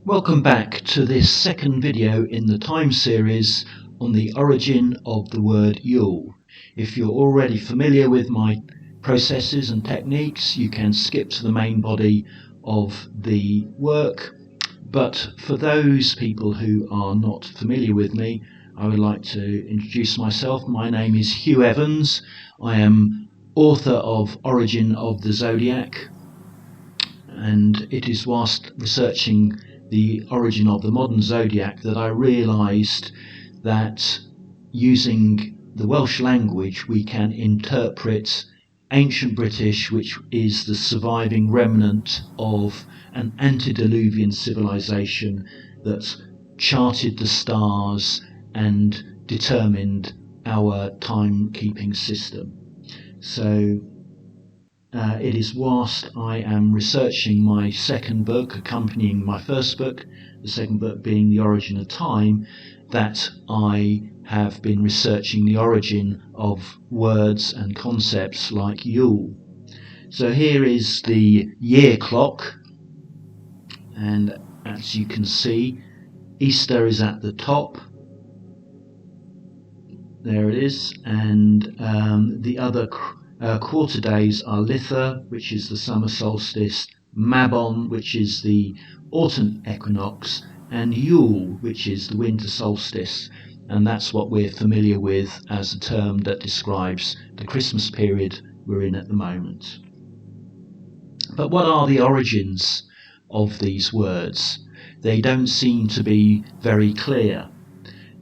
Welcome back to this second video in the time series on the origin of the word Yule. If you're already familiar with my processes and techniques, you can skip to the main body of the work. But for those people who are not familiar with me, I would like to introduce myself. My name is Hugh Evans. I am author of Origin of the Zodiac, and it is whilst researching the origin of the modern zodiac that I realised that using the Welsh language we can interpret ancient British, which is the surviving remnant of an antediluvian civilization that charted the stars and determined our timekeeping system. So it is whilst I am researching my second book, accompanying my first book, the second book being The Origin of Time, that I have been researching the origin of words and concepts like Yule. So here is the year clock, and as you can see, Easter is at the top. There it is, and the other quarter days are Litha, which is the summer solstice, Mabon, which is the autumn equinox, and Yule, which is the winter solstice. And that's what we're familiar with as a term that describes the Christmas period we're in at the moment. But what are the origins of these words? They don't seem to be very clear.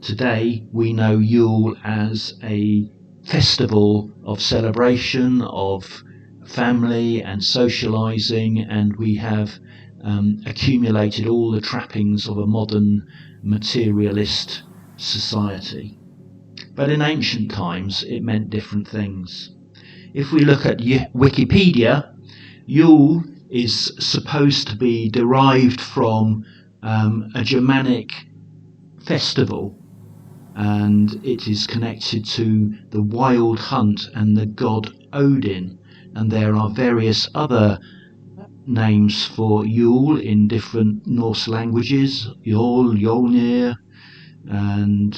Today we know Yule as a festival of celebration, of family and socializing, and we have accumulated all the trappings of a modern materialist society. But in ancient times it meant different things. If we look at Wikipedia, Yule is supposed to be derived from a Germanic festival, and it is connected to the wild hunt and the god Odin, and there are various other names for Yule in different Norse languages, Yule, Yolnir, and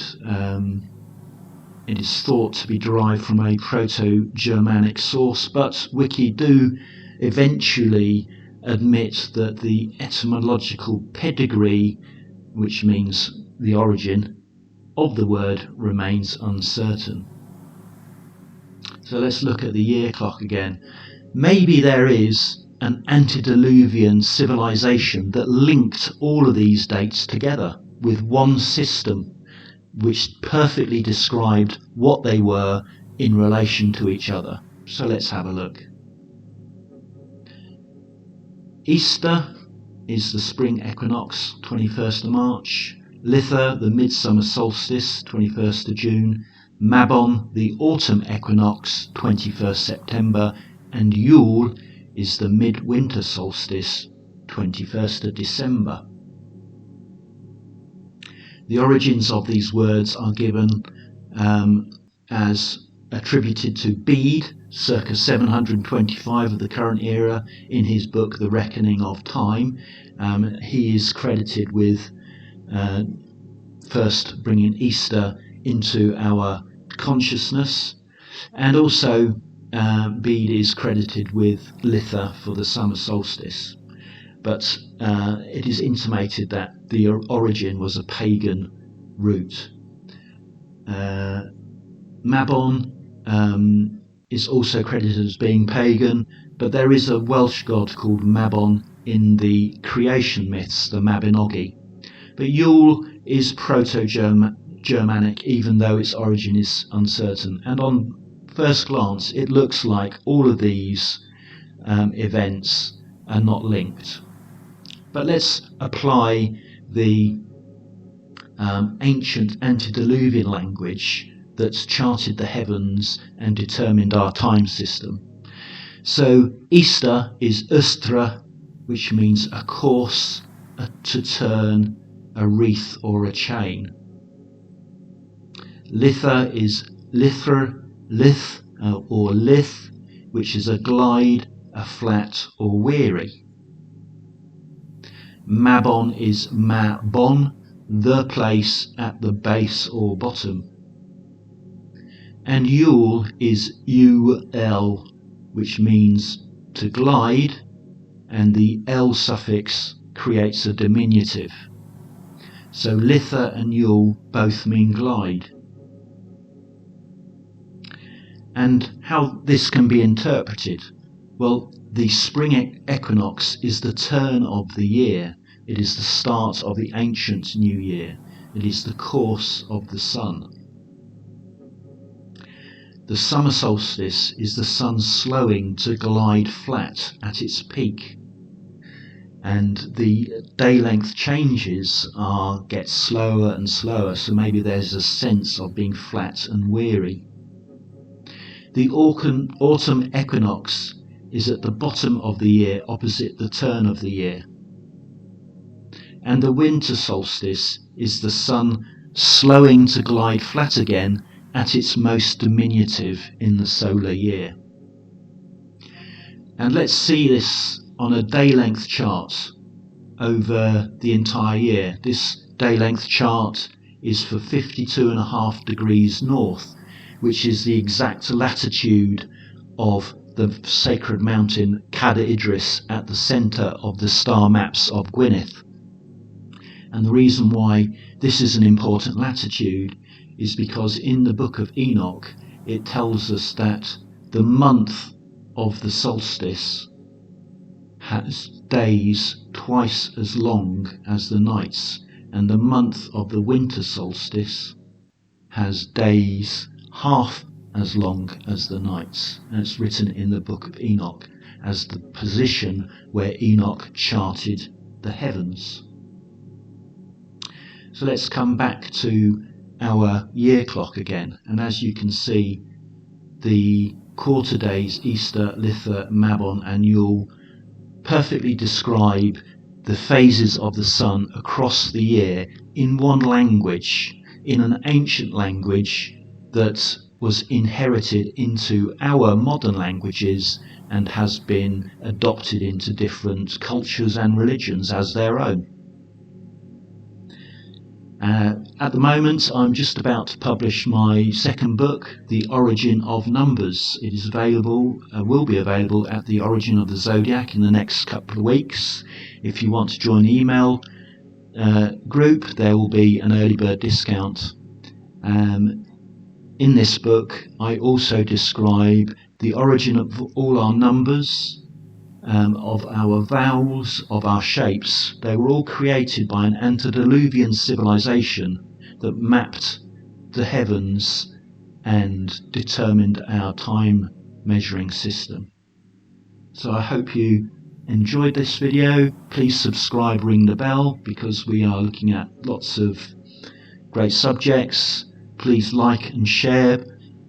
it is thought to be derived from a Proto-Germanic source, but Wiki do eventually admit that the etymological pedigree, which means the origin of the word, remains uncertain. So let's look at the year clock again. Maybe there is an antediluvian civilization that linked all of these dates together with one system which perfectly described what they were in relation to each other. So let's have a look. Easter is the spring equinox, 21st of March. Litha, the midsummer solstice, 21st of June. Mabon, the autumn equinox, 21st September. And Yule is the midwinter solstice, 21st of December. The origins of these words are given as attributed to Bede, circa 725 of the current era, in his book The Reckoning of Time. He is credited with first bringing Easter into our consciousness, and also Bede is credited with Litha for the summer solstice, but it is intimated that the origin was a pagan root. Mabon is also credited as being pagan, but there is a Welsh god called Mabon in the creation myths, the Mabinogi. But Yule is Proto-Germanic, even though its origin is uncertain. And on first glance, it looks like all of these events are not linked. But let's apply the ancient antediluvian language that's charted the heavens and determined our time system. So Easter is Eastre, which means a course, to turn, a wreath or a chain. Litha is Lither, Lith, or Lith, which is a glide, a flat or weary. Mabon is Mabon, the place at the base or bottom. And Yule is UL, which means to glide, and the L suffix creates a diminutive. So Litha and Yule both mean glide. And how this can be interpreted? Well, the spring equinox is the turn of the year. It is the start of the ancient new year. It is the course of the sun. The summer solstice is the sun slowing to glide flat at its peak. And the day length changes get slower and slower, so maybe there's a sense of being flat and weary. The autumn equinox is at the bottom of the year, opposite the turn of the year. And the winter solstice is the sun slowing to glide flat again at its most diminutive in the solar year. And let's see this on a day length chart over the entire year. This day length chart is for 52.5 degrees north, which is the exact latitude of the sacred mountain Cadair Idris at the centre of the star maps of Gwynedd. And the reason why this is an important latitude is because in the book of Enoch it tells us that the month of the solstice has days twice as long as the nights, and the month of the winter solstice has days half as long as the nights. And it's written in the book of Enoch as the position where Enoch charted the heavens. So let's come back to our year clock again, and as you can see, the quarter days, Easter, Litha, Mabon and Yule, perfectly describe the phases of the sun across the year in one language, in an ancient language that was inherited into our modern languages and has been adopted into different cultures and religions as their own. At the moment, I'm just about to publish my second book, The Origin of Numbers. It is available, will be available at The Origin of the Zodiac in the next couple of weeks. If you want to join the email group, there will be an early bird discount. In this book, I also describe the origin of all our numbers, of our vowels, of our shapes. They were all created by an antediluvian civilization that mapped the heavens and determined our time measuring system. So I hope you enjoyed this video. Please subscribe, ring the bell, because we are looking at lots of great subjects. Please like and share.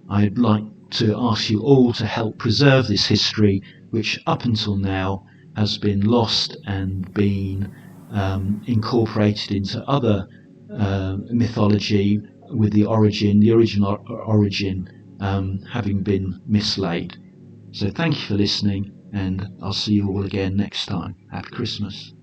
I'd like to ask you all to help preserve this history, which up until now has been lost and been incorporated into other mythology, with the original origin having been mislaid. So thank you for listening, and I'll see you all again next time. Happy Christmas.